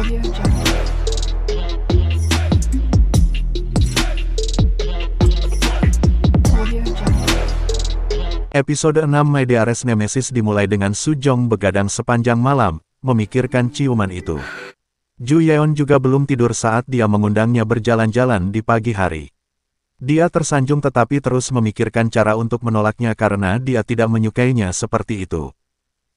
Audio Jungle. Audio Jungle. Episode 6 My Dearest Nemesis dimulai dengan Sujong begadang sepanjang malam, memikirkan ciuman itu. Ju Yeon juga belum tidur saat dia mengundangnya berjalan-jalan di pagi hari. Dia tersanjung tetapi terus memikirkan cara untuk menolaknya karena dia tidak menyukainya seperti itu.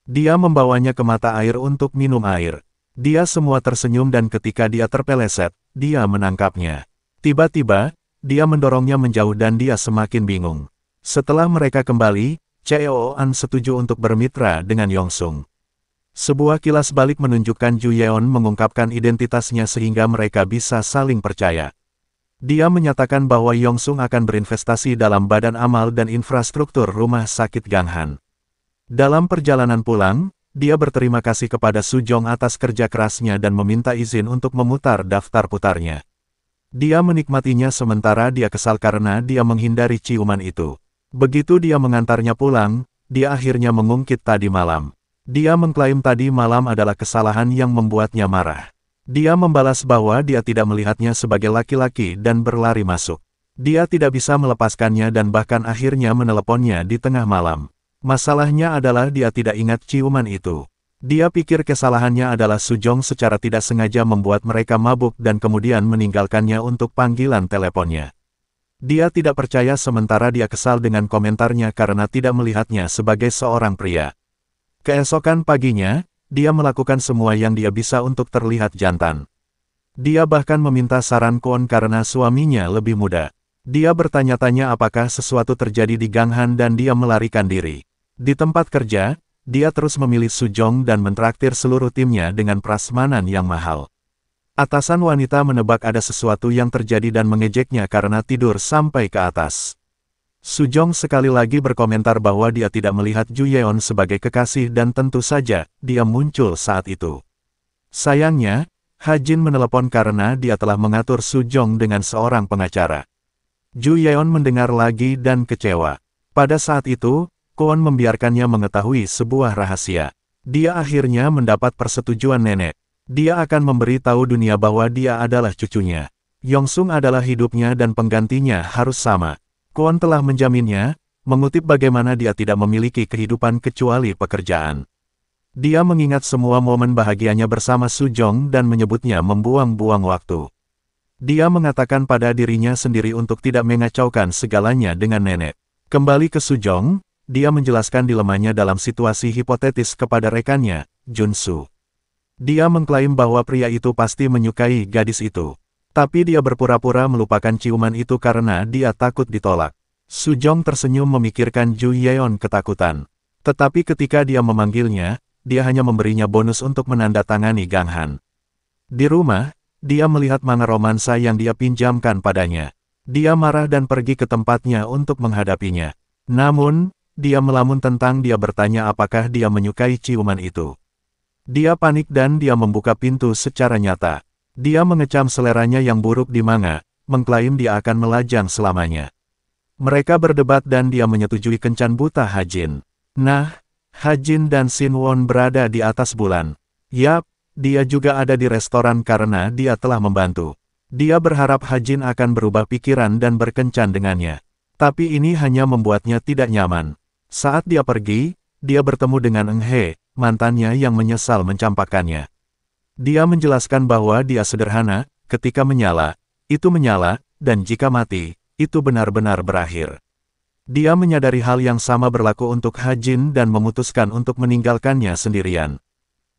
Dia membawanya ke mata air untuk minum air. Dia semua tersenyum dan ketika dia terpeleset, dia menangkapnya. Tiba-tiba, dia mendorongnya menjauh dan dia semakin bingung. Setelah mereka kembali, Cheon setuju untuk bermitra dengan Yongsung. Sebuah kilas balik menunjukkan Ju Yeon mengungkapkan identitasnya sehingga mereka bisa saling percaya. Dia menyatakan bahwa Yongsung akan berinvestasi dalam badan amal dan infrastruktur rumah sakit Ganghan. Dalam perjalanan pulang, dia berterima kasih kepada Sujong atas kerja kerasnya dan meminta izin untuk memutar daftar putarnya. Dia menikmatinya sementara dia kesal karena dia menghindari ciuman itu. Begitu dia mengantarnya pulang, dia akhirnya mengungkit tadi malam. Dia mengklaim tadi malam adalah kesalahan yang membuatnya marah. Dia membalas bahwa dia tidak melihatnya sebagai laki-laki dan berlari masuk. Dia tidak bisa melepaskannya dan bahkan akhirnya meneleponnya di tengah malam. Masalahnya adalah dia tidak ingat ciuman itu. Dia pikir kesalahannya adalah Sujong secara tidak sengaja membuat mereka mabuk dan kemudian meninggalkannya untuk panggilan teleponnya. Dia tidak percaya sementara dia kesal dengan komentarnya karena tidak melihatnya sebagai seorang pria. Keesokan paginya, dia melakukan semua yang dia bisa untuk terlihat jantan. Dia bahkan meminta saran Kwon karena suaminya lebih muda. Dia bertanya-tanya apakah sesuatu terjadi di Ganghan dan dia melarikan diri. Di tempat kerja, dia terus memilih Sujong dan mentraktir seluruh timnya dengan prasmanan yang mahal. Atasan wanita menebak ada sesuatu yang terjadi dan mengejeknya karena tidur sampai ke atas. Sujong sekali lagi berkomentar bahwa dia tidak melihat Ju Yeon sebagai kekasih dan tentu saja, dia muncul saat itu. Sayangnya, Ha Jin menelepon karena dia telah mengatur Sujong dengan seorang pengacara. Ju Yeon mendengar lagi dan kecewa. Pada saat itu, Kwon membiarkannya mengetahui sebuah rahasia. Dia akhirnya mendapat persetujuan nenek. Dia akan memberi tahu dunia bahwa dia adalah cucunya. Yongsung adalah hidupnya dan penggantinya harus sama. Kwon telah menjaminnya, mengutip bagaimana dia tidak memiliki kehidupan kecuali pekerjaan. Dia mengingat semua momen bahagianya bersama Sujong dan menyebutnya membuang-buang waktu. Dia mengatakan pada dirinya sendiri untuk tidak mengacaukan segalanya dengan nenek. Kembali ke Sujong, dia menjelaskan dilemanya dalam situasi hipotetis kepada rekannya, Junsu. Dia mengklaim bahwa pria itu pasti menyukai gadis itu. Tapi dia berpura-pura melupakan ciuman itu karena dia takut ditolak. Sujong tersenyum memikirkan Ju Yeon ketakutan. Tetapi ketika dia memanggilnya, dia hanya memberinya bonus untuk menandatangani Ganghan. Di rumah, dia melihat manga romansa yang dia pinjamkan padanya. Dia marah dan pergi ke tempatnya untuk menghadapinya. Namun, dia melamun tentang dia bertanya apakah dia menyukai ciuman itu. Dia panik dan dia membuka pintu secara nyata. Dia mengecam seleranya yang buruk di manga, mengklaim dia akan melajang selamanya. Mereka berdebat dan dia menyetujui kencan buta Ha Jin. Nah, Ha Jin dan Shin Won berada di atas bulan. Yap, dia juga ada di restoran karena dia telah membantu. Dia berharap Ha Jin akan berubah pikiran dan berkencan dengannya. Tapi ini hanya membuatnya tidak nyaman. Saat dia pergi, dia bertemu dengan Eng He, mantannya yang menyesal mencampakkannya. Dia menjelaskan bahwa dia sederhana, ketika menyala, itu menyala, dan jika mati, itu benar-benar berakhir. Dia menyadari hal yang sama berlaku untuk Ha Jin dan memutuskan untuk meninggalkannya sendirian.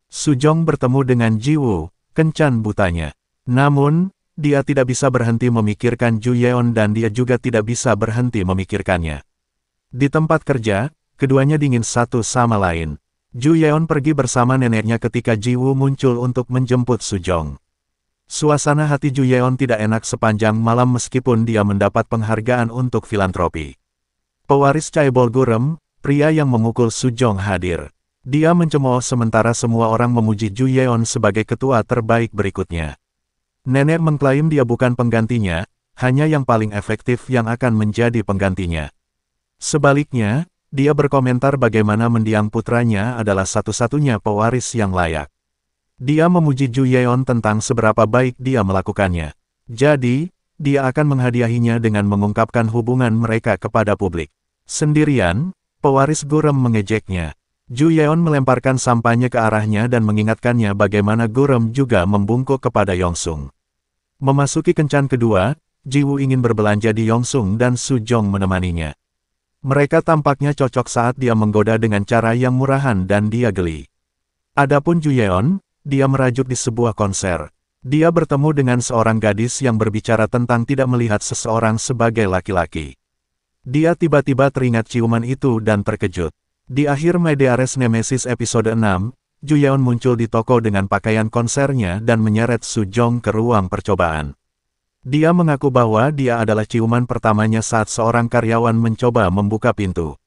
Sujong bertemu dengan Ji Woo, kencan butanya. Namun, dia tidak bisa berhenti memikirkan Ju Yeon dan dia juga tidak bisa berhenti memikirkannya. Di tempat kerja, keduanya dingin satu sama lain. Ju Yeon pergi bersama neneknya ketika Ji Woo muncul untuk menjemput Sujong. Suasana hati Ju Yeon tidak enak sepanjang malam meskipun dia mendapat penghargaan untuk filantropi. Pewaris Chaebol Gurem, pria yang memukul Sujong hadir. Dia mencemooh sementara semua orang memuji Ju Yeon sebagai ketua terbaik berikutnya. Nenek mengklaim dia bukan penggantinya, hanya yang paling efektif yang akan menjadi penggantinya. Sebaliknya, dia berkomentar bagaimana mendiang putranya adalah satu-satunya pewaris yang layak. Dia memuji Ju Yeon tentang seberapa baik dia melakukannya. Jadi, dia akan menghadiahinya dengan mengungkapkan hubungan mereka kepada publik. Sendirian, pewaris Gurem mengejeknya. Ju Yeon melemparkan sampahnya ke arahnya dan mengingatkannya bagaimana Gurem juga membungkuk kepada Yongsung. Memasuki kencan kedua, Jiwoo ingin berbelanja di Yongsung dan Sujong menemaninya. Mereka tampaknya cocok saat dia menggoda dengan cara yang murahan dan dia geli. Adapun Ju Yeon, dia merajuk di sebuah konser. Dia bertemu dengan seorang gadis yang berbicara tentang tidak melihat seseorang sebagai laki-laki. Dia tiba-tiba teringat ciuman itu dan terkejut. Di akhir My DRS Nemesis episode 6, Ju Yeon muncul di toko dengan pakaian konsernya dan menyeret Sujong ke ruang percobaan. Dia mengaku bahwa dia adalah ciuman pertamanya saat seorang karyawan mencoba membuka pintu.